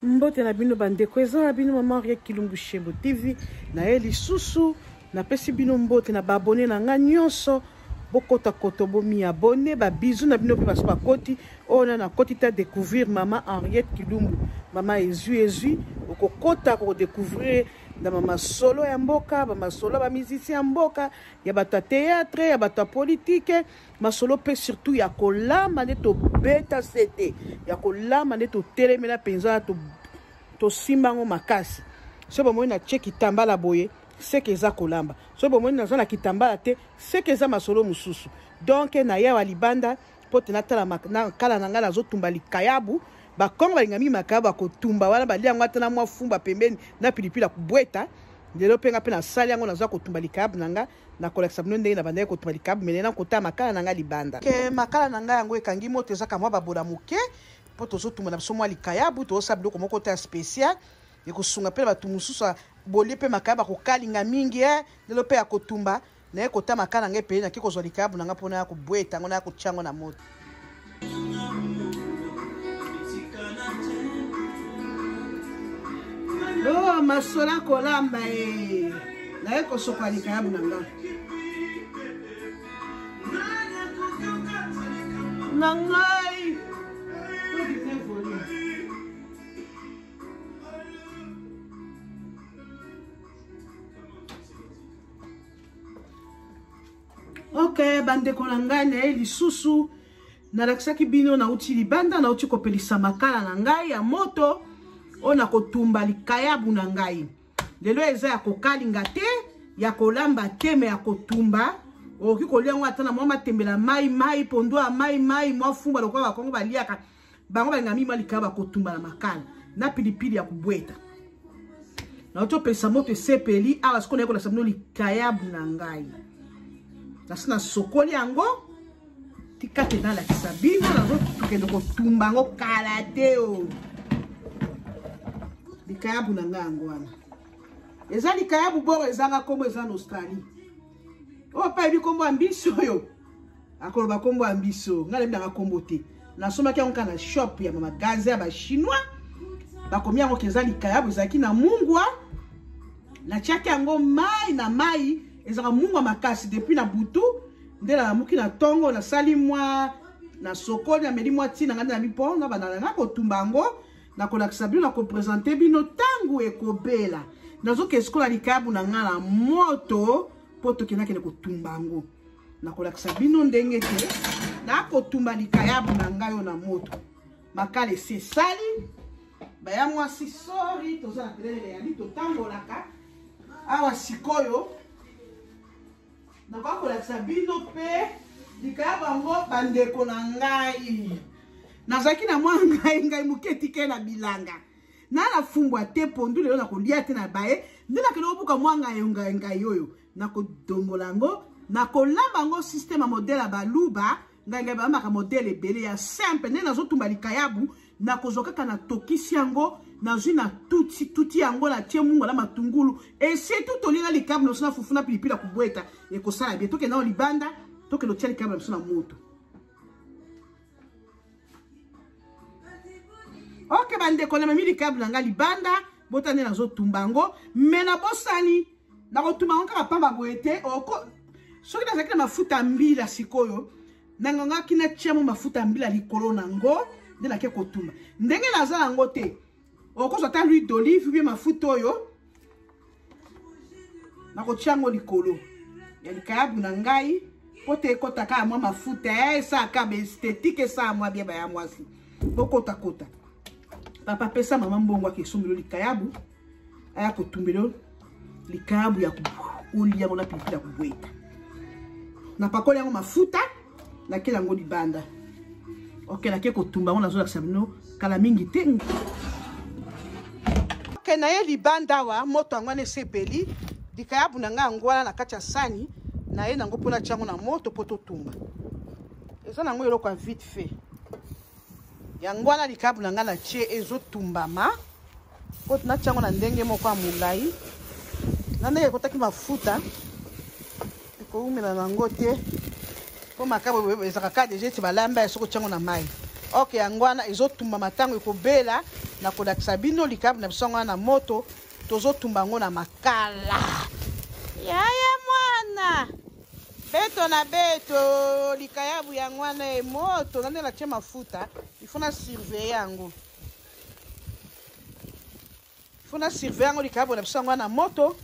Mbote na bino bandeko eza na bino mama Henriette Kilumbu Shembo TV na ye lisusu na pesi bino mbote na babone na nga nyonso bokota koto bomi abonné ba bisou na bino pe baso bakoti ona na koti ta découvrir mama Henriette Kilumbu mama ezui okokota ko découvrir na mama solo ya mboka ba solo ba musicien ya mboka ya bata théâtre ya bata politique masolo pe surtout ya kolamba ne to beta cete ya kolamba ne to telemela penza to simbango makasi so bo na che kitambala boye c'est que za kolamba so bo na zona kitambala te c'est que za masolo mususu donc na ya walibanda pote na tala na kala na ngala zo tumbali kayabu ba kongo balingami makaba ko tumba wala bali yango atana mwa fumba pembeni na pilipila kubweta lelo penga pe na sali yango naza ko tumbali kayabu nanga na koleksa bino ndenge na banda ko tumbali kayabu menena ko ta makala nanga libanda ke makala nanga yango ekangi moto ezaka mwa babola muke poto zo tumba na so mwa likayabu to sabilo ko moko ta spécial ekosunga pe batu mususu bolie pe makaba ko kalinga mingi lelo pe akotumba na ye kota makala nanga pe na kiko zo likayabu nanga pona ko bweta ngona ko chango na moto. Oh, masola kolamba na eko sokwa likayabu nanga nangai ok bandeko na ngai na ye lisusu nalakisaki bino na uti libanda na uti kopelisa makala na ngai ya moto ona kotumba likayabu na ngai lelo eza ya kokalinga te ya kolamba te me ya kotumba oki kolia ngo atana mwa matembela mai pondo ya mai mwa fumba lokwa bakongo baliaka bango bangami mwa likayabu kotumba na makala na pilipili ya kubweta na oto pesa moto sepeli awa sikona yako na sabino likayabu na ngai nasina sokoli yango tikate na la kisabino na zo tukendo kotumba ngo kala te o likayabu na nga ngwana eza likayabu boro ezanga kombo eza na Australie o pa ebi kombo ambiso yo akoloba kombo ambiso nga lembi na kombo te na soma ki onka na shop ya mama gaze ya ba chinois bakomi yango keza likayabu ezaki na mungwa na chaki yango mai na mai ezaka mungwa makasi depuis na butu ndela na muki na tongo na sali mwa na sokoli na meli mwa tina ngana na mipo na banana na kotumba ngo na kolakisa bino na kopresente bino tangu ekobela nazo keskola likayabu na nga na moto po tokendaki na kotumba ngo na kolakisa bino ndenge te na kotumba likayabu na nga yo na moto makala esi esali baya mwasi sori toza na pelele ya lito tangolaka awa sikoyo na kolakisa bino pe likayabu yango bandeko na ngai nazaki na mwa ngai muketi ke na bilanga na fumbwa te pondu lelo na kolia te na bae ndina kelo buka mwa ngai yoyo na kodongola ngo na kolamba ngo système modèle baluba ngai ba maka modèle ebele ya simple ne nazo tumba likayabu na kozokaka na tokisi yango na zwi na tuti yango na tie mungu na matungulu et c'est tout olinga likayabu no sona fufuna pilipila kubweta e kosala bien toke na libanda toke lo tia likayabu na moto. Ok bandeko na memi likayabu na nga libanda botane nazo tumbango mena bosani na kotumba ngo kaka pamba boye te soki nazalaki na mafuta mbila sikoyo nanga kina tiamo mafuta mbila likolo nango nde nake kotumba ndenge naza nango te okozwa ta l'huile d'olive bien mafuta oyo nakotia ngo likolo ya likayabu na ngai po te ekotaka mwa mafuta esaka ba esthétique esa mwa bien baya mwasi bokotakota papa pesa mama mbongo akesomelo likayabu aya kotumbelo likayabu ya kulia ngona pilipili kubweta na pakoli yango mafuta na kela ngo libanda ok na ke kotumba ngona zo lakisa bino kala mingi te ok na ye libanda wa moto ngwana sepeli likayabu na nga ngwana na kati ya sani na ye nango pona chango na moto poto tumba eza nango eloko vite fait yangwana likayabu na nga na tie ezotumbama po na chango na ndenge moko ya molai na ndenge ekotaki mafuta ekoumela nango te po makabo ezaka ka deja ti balamba ya soko chango na mai ok yangwana ezotumbama ntango ekobela na kolakisa bino likabu na biso na moto tozotumba ngo na makala yaya mwana beto na beto likayabu ya ngwana e moto nande na tia mafuta ifuna surveiller yango ifuna surveiller yango likayabu na biso na moto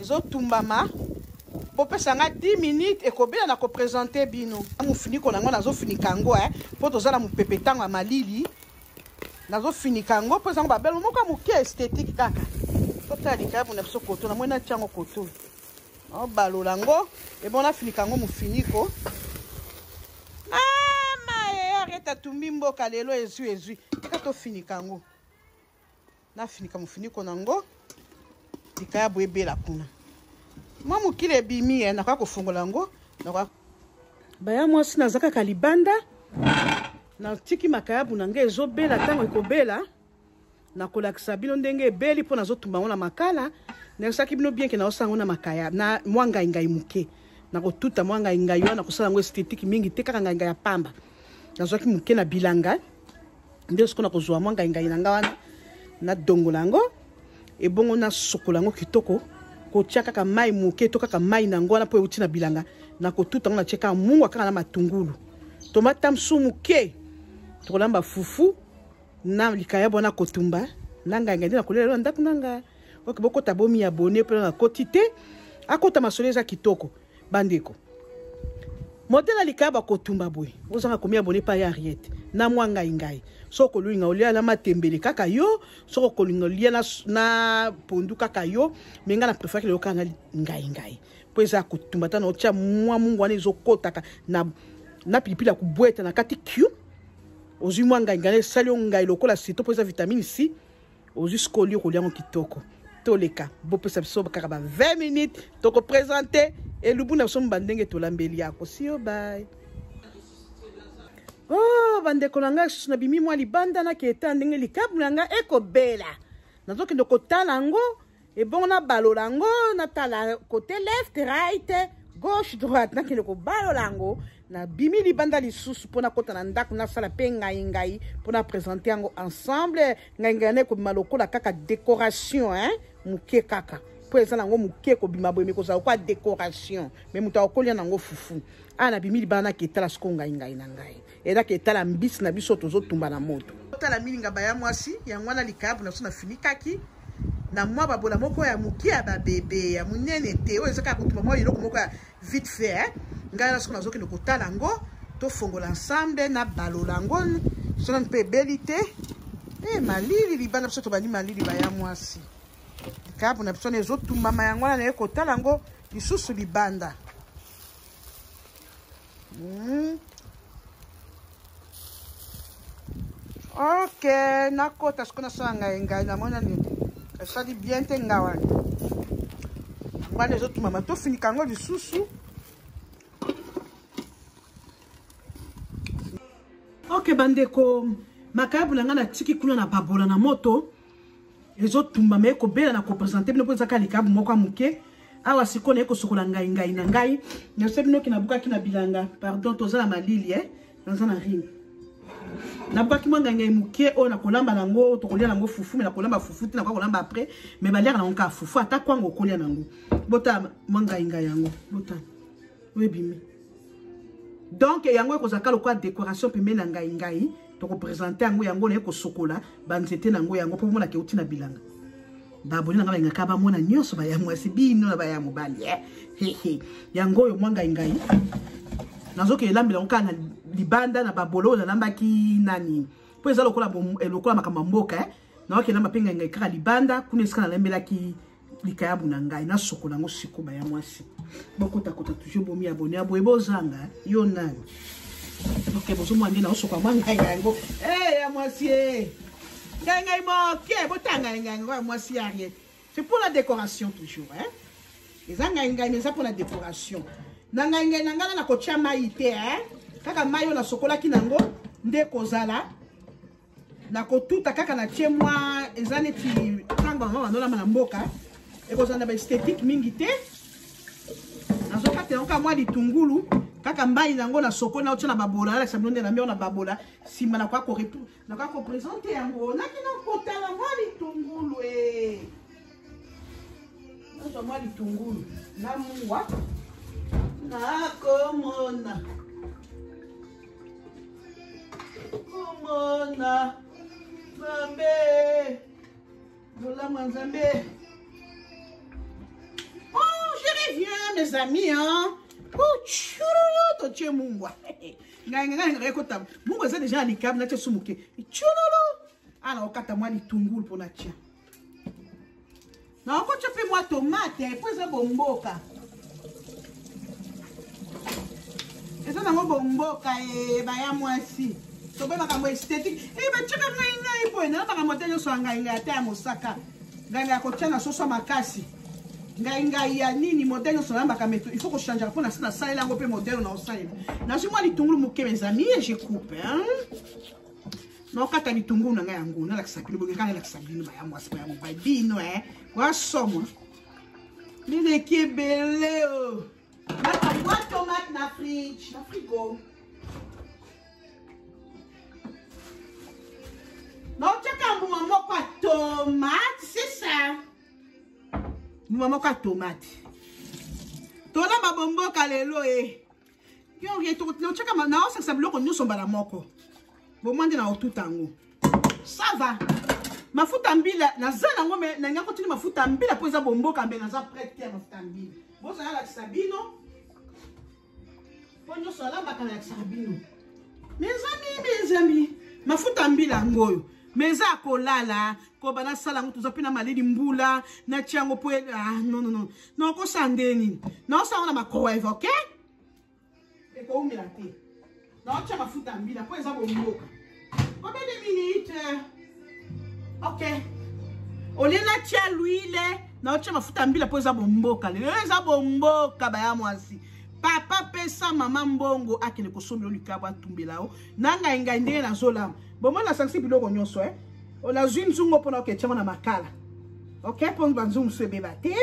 ezotumbama bopesa nga 10 minutes ekobela na kopresente bino mofiniko nango nazofinika yango mpo tozala mopepetango ya malili nazofinika yango mpo ezango babele moko moke esthétique kaka totala likayabu na biso koto namoi natia yango koto balola yango ebo nafinika yango mofiniko mama areta tumbi mboka lelo ezwi eka tofinika yango nafinika mofiniko nango likayabu ebela kuna mwa mokili ebimi nakoka kofungola yango baya mwasi naza kaka libanda natiki makayabu na nge ezobela ntango ekobela nakolakisa bino ndenge ebeli mpo nazotumba yango na makala nakosaki bino bien ke naosango na makaya na mwa ngai moke nakotuta mwa ngai wana kosala yango esthétique mingi te kaka ngai ya pamba nazwaki moke na bilanga nde siko nakozwa mwa ngai na nga wana nadongola yango ebongo nasokola yango kitoko kotia kaka mai moke to kaka mai nango wana mpo euti na bilanga nakotuta yango natie kaka mungwa kaka na matungulu tomata msu moke tokolamba fufu na likayabu wana kotumba na ngai nde nakolela ndako nanga oke bokota bomi abone mpe na koti te akota masolo eza kitoko bandeko modele likayabu akotumba boye ozanga komi abone pa ya Ariete na mwa ngai soko kolinga olia na matembele kaka yo soko kolinga olia na pondu kaka yo menga na préfère le kanga ngai po eza kotumba tana otia mwa mungu wana ezokotaka na pilipili kubweta na kati Q ozwi mwa ngai sali ngai lokola sito po eza vitamine C ozwi skolio kolia ngo kitoko toleka bopesa biso kaka ba 20 minutes toko présenter et lubu na biso mbandenge tolambeli yako sio bye. Oh bandeko nanga susu na bimi mwa libanda na keta ndenge likabu nanga ekobela nazokende kotala yango ebongo na balola yango natala côté left right gauche droite nakende kobalola yango na bimi libanda lisusu mpona kota na ndako nasala mpe ngai mpona présenter yango ensemble ngai ne kobima lokola kaka décoration moke kaka po eza nango moke kobima boye mekozala kwa décoration me moto akolia nango fufu na bimi libanda naketala siko ngai na ngai edaki etala mbisi na biso tozotumba na moto otala milinga baya mwasi yango wana likayabu na biso nafinikaki na mwa babola moko ya moke ya babebe ya monene te oyo ezaka kotumba mwa eloko moko ya vite fait ngai na siko nazokende kotala yango tofongola ensemble na balola yango sona mpe ebeli te malili libanda biso tobandi malili baya mwasi likayabu na biso na ezotumbama yango wana naye kotala yango lisusu libanda ok nakota siko nasala ngai namona nini esali bien te nga wana wana ezotumama tofinika yango lisusu ok bandeko makayabu na nga natiki kuna na babola na moto ezotumbama ekobela na kopresente bino mpo ezaka likayabu moko ya moke awa siko na ekosokola ngai na ngai nyonso bino ke nabukaki na bilanga pardon toza na malili naza na ringi nabukaki mwa ngai moke oyo nakolamba nango tokolia nango fufu me nakolamba fufu te nakoka kolamba après me baliaka nango kaka fufu ata kwango okolia nango bota mwa ngai yango bota oyebimi donc yango ekozalaka lokola décoration pembeni na ngai tokopresente yango na ekosokola banzete nango yango mpo monaka euti na bilanga baboni nanga balingaka bamona nyonso baya mwasi bino na baya mobali yango oyo mwa ngai nazoke elambela ngo kaka na libanda na babolo oyo nalambaki nani mpo eza lokola makambo ya mboka naoke elamba mpe ngai kaka libanda kuna esika nalembelaki likayabu na ngai nasokola yango siko baya mwasi bokotakota toujours bomi abone aboye bozanga yo nani ok bozomwa nde naosokola mwa ngai yango ya mwasi ngai moke botanga ngai ya mwasi ya rien c'est pour la décoration toujours eza ngai mais eza pour la décoration na ngai nanga na kotia mai te kaka mai oyo nasokolaki nango nde kozala na kotuta kaka na tie mwa eza neti ntango yango bandolamba na mboka ekozala na baesthétique mingi te nazokatela ngo kaka mwa litungulu kaka mbai nango na soko na otia na babola na lakisa blonde na mbio na babola sima na kwa ko présenter yango na kina kotala mali tungulu na mali tungulu na muwa na komona Nzambe Bola Nzambe. Oh, je reviens mes amis hein. Oh, chururu to che mungwa. Ngai kota. Mungwa za déjà likab na che sumuke. Chururu. Ala okata mwa litungulu pona tia. Na ko chope mwa tomate, poza bomboka. Eza na bomboka baya mwasi. So be makambo esthétique ba chaka ngai po na makambo tenyo so ngai ata mosaka ngai ko tana so so makasi ngai ya nini modèle so lamba kameto il faut que changer pour na ça là ngo pe modèle na osaina na so moi litungulu muke mes amis et je coupe hein no kata litungulu na ngai yangu na la kisabino bonga kana la kisabino ba ya mwasi ba ya mbino wa somo ni de kebele o na tomate na fridge na frigo. Non, tu as un moment quoi tomate, c'est ça. Moment quoi tomate. Tona ma bombo kalelo Yo retour no tu as na ça bloque nous sommes bala moko. Bon moi na tout tango. Ça va. Mafuta mbila na zana ngome na ngako tini mafuta mbila pour za bombo kambe na za prête mafuta mbila. Bon ça la sabino. Bon nous sala bakana ya sabino. Mes amis, mafuta mbila ngoyo. Meza kolala ko bana sala ngutu zopina malidi mbula na chango po non ko sandeni non sa ona microwave okay e ko umila te non cha mafuta mbila po eza bomboka combien de minutes okay olena cha l'huile non cha mafuta mbila po eza bomboka le eza bomboka ba ya mwasi papa pesa mama mbongo akene ko sombi olikaba tumbelao nanga inga ndenge na zola bon na sanksi biloko nyonso on a zune zungo pona ke chama na makala okay pon banzum se beba te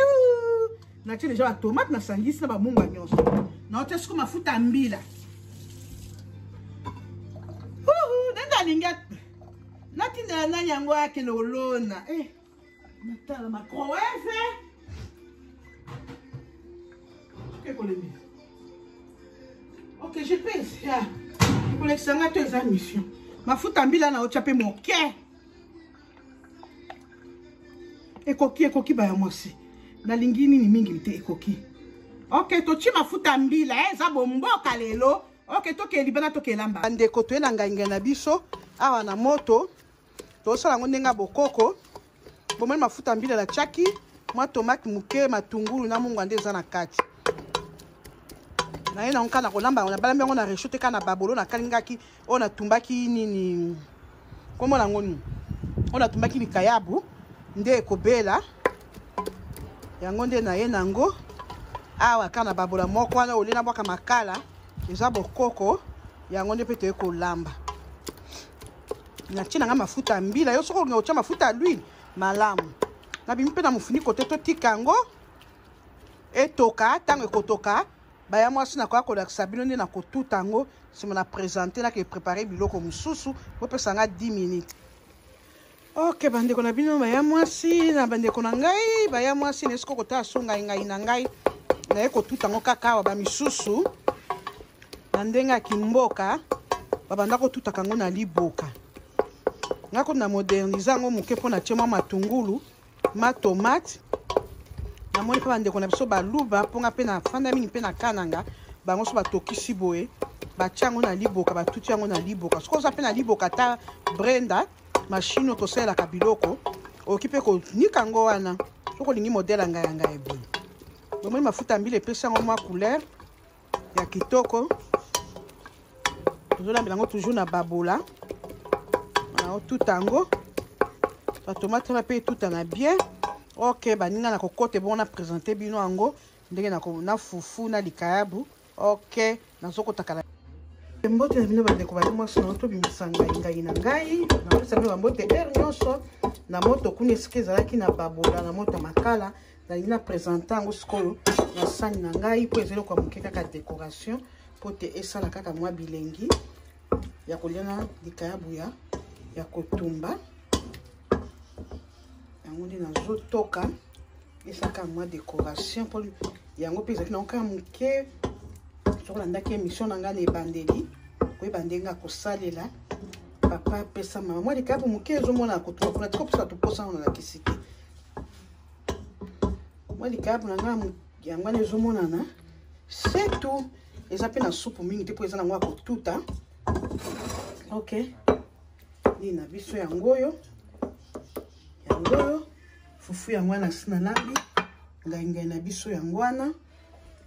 na tele ja tomate na sangisi na ba munga nyonso na ote siko mafuta mbila nenda linga na tinda na nyango yake lolona natala microwave ok je pense pour l'exanga tes émissions mafuta mbila na ochape moke ekoki ba ya mwasi na lingini ni mingi mte ekoki ok to chi mafuta mbila za bomboka lelo ok to ke libana to ke lamba ndeko to na ngai na biso awa na moto to sala ngondenga bokoko bomwe mafuta mbila la chaki mwa tomate muke matungulu na mungu ande za na kati na yena onkana kolamba na bala mbengo na reshote kana babolo na kalingaki ona tumbaki nini komo na ngoni ona tumbaki bikayabu nde ekobela yango nde na ye nango awa kana babola moko wana olena bwaka makala eza bokoko yango nde pete ekolamba na tina nga mafuta mbila yo soko ngocha mafuta l'huile malamu na bimpe na mufuniko te to tikango etoka tango ekotoka baya mwasi na kwa kolakisa bino nde na kotuta yango sima na présenter na ke préparer biloko mususu popesa nga 10 minutes. Ok bandeko na bino baya mwasi na bandeko na ngai baya mwasi na esiko kota songa ngai na ngai na ye kotuta yango kaka wa ba misusu na ndenga kimboka babanda kotuta kango na liboka ngako na moderniser yango moke mpona tie mwa matungulu ma tomate na moni pa bandeko na biso baluba mponga mpe na fanda mingi mpe na kananga bango so batokisi boye batia yango na liboka batuti yango na liboka soki oza mpe na liboka ta brenda mashine tosalelaka biloko okoki mpe konika yango wana soki olingi modele ngai ya ngai eboye bomoni mafuta mbila epesi yango mwa couleur ya kitoko tozolambela yango toujours na babola otuta yango batomate mpe etuta na bien ok baninga na kokote bongo na présenter bino yango ndenge na fufu na likayabu ok nazokotaka mbote na bino bandeko bali mwasi na tobimisa ngai na ngai napesa bino bambote ere nyonso na moto kuna esika ezalaki na babola na moto makala nalingi na présenter yango sikoyo na sani na ngai mpo ezali kwa moke kaka décoration pote esala kaka mwa bilengi ya kolia na likayabu ya kotumba yango ndi nazotoka esaka mwa décoration pour yango mpe ezalaki nango kaka moke sokolandaki émission na ngai na ebandeli koyeba ndenge akosalela papa apesa mama mwa likayabu moke ezomona kotumba mpona tika opesa toposa ngo nalakisi te mwa likayabu na ngai yango wana ezomonana c'est tout eza mpe na supu mingi te mpo eza nango akotuta ok nini na biso yango oyo fufu yango wana si na lambi ngai na biso yango wana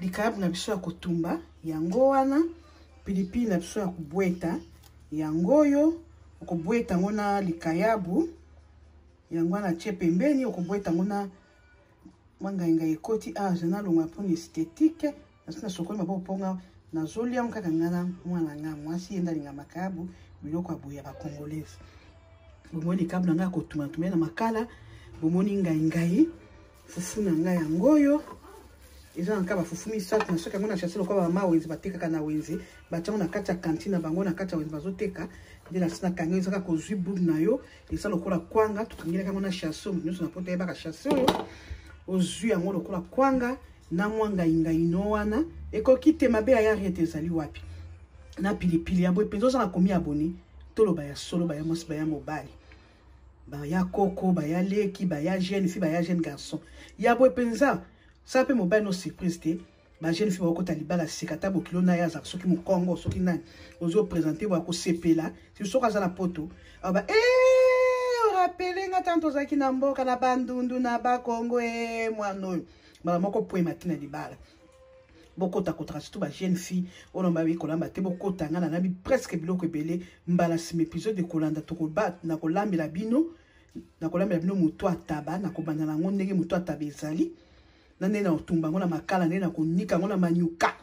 likayabu na biso ya kotumba yango wana pilipili na biso ya kobweta yango oyo okobweta yango na likayabu yango wana tie pembeni okobweta yango na ngai ekoti je nalongwa mpona esthétique nasi na sokoli maboko mponga nazolia ngo kaka nga na mwana nga mwasi ye ndalinga makayabu biloko ya boye ya bacongolaise bomoni likayabu na ngai akotumba na makala bomoni ngai fufu na ngai yango oyo eza na kaka bafufu misato na soki yango na chasse lokola bama wenze batekaka na wenze batiango na kati ya kantine na bango na kati ya wenze bazoteka nde nasi na kangi eza kaka kozwi bubu na yo eza lokola kwanga tokangelaka yango na chasse oyo nyonso na poto yebaka chasse oyo ozwi yango lokola kwanga na mwa ngai no wana ekoki te mabe ya arrêté ezali wapi na pilipili ya boye mpenza oza na komi abone toloba ya solo baya mwasi baya mobali baya koko baya leki baya jeune fille baya jeune garçon ya boye mpenza ça pe mobile no surprise te ba jeune fille bakota libala sekata bokilo na ya za soki mokongo soki nani ozo présenter ba ko sepela si soka za la poto aba rappele nga tanto zaki na mboka na bandundu na bakongo mwano mala moko poema tina libala bokota kotaka surtout ba jeune fille ono ba bikolamba te bokota ngana na bi presque biloko ebele mbala sim épisode de kolanda to kobat na kolambela bino muto ataba na kobanda na ngo ndenge muto ataba ezali nande na otumba ngo na makala nde na konika ngo na manyuka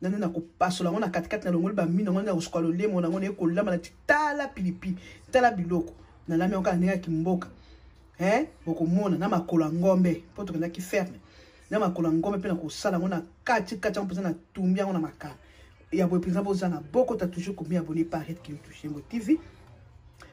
nande na kopasola ngo na katikati na longoli ba mino ngo na koskola lemo na ngo ne kolamba na tala pilipili tala biloko na lami ngo ndenge kimboka bokomona na makola ngombe po to kana ki ferme na makola ngombe pe na kosala ngo na kati ngo pesa na tumbi ngo na makala ya boye pesa boza na boko ta toujours combien abonné par Red Kim Touchengo TV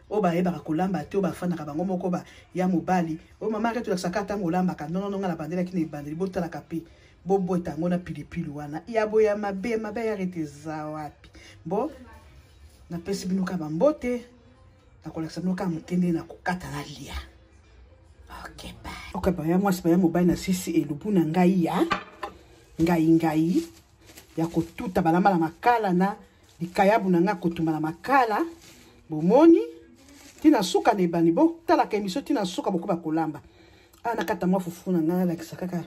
o ba eba kolamba te o ba fana ka bango moko ba ya mobali o mama reto la sakata ngolamba ka non nga la bandela ki ne bandeli botala kapi bobo tango na pilipili wana ya boya mabe ya rete za wapi bo na pesi bino ka bambote na koleksa bino ka mutende na kokata na lia ok ba ya mwasi ba ya mobali na sisi elubu na ngai ya ngai ya kotuta balamba la makala na likayabu na nga kotumba na makala bomoni tina suka ne bani bo tala ka emission tina suka boko ba kolamba ana kata mwa fufu na nga la kisakaka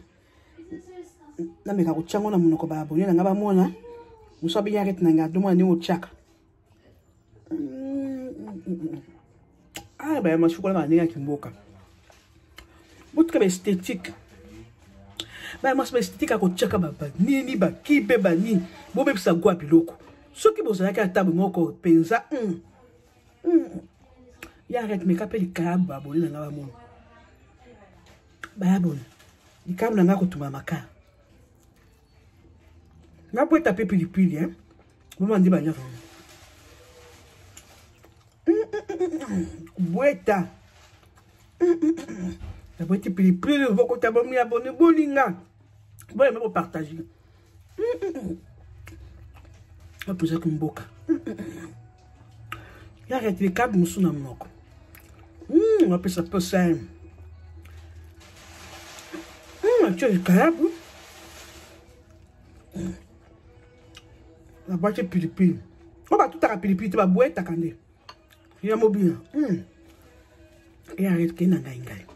na meka kuchango na munoko ba abonye na nga ba mona muso bi yarete na nga domo ne ochaka ba ya mashukola na ndinga kimboka botka ba esthétique ba mas ba esthétique akochaka ba nini ba kibe ba nini bo be bisa gwa biloko soki bozala ka tabu moko penza ya arrête me kapeli kabu abonné na nga ba mona ba abonné likabu na nga kotumba makala na po taper pilipili mama ndi ba nyafa boeta la boîte pilipili voko tabomi abonné bolinga boye me partager on peut ça comme boka ya arrête le câble musuna moko on appelle ça peu ça tu as le câble la boîte pilipili on va tout à pilipili tu vas boire ta candé ya mobile et arrête que na ngai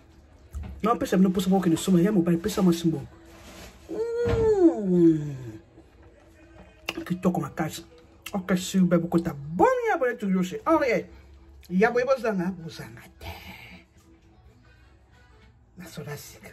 non pesa no posa boke no soma ya mobile pesa masimbo que toko makasi ok sur bebo kota bon ya boye tu yoshe ore ya boye bozanga te na solasika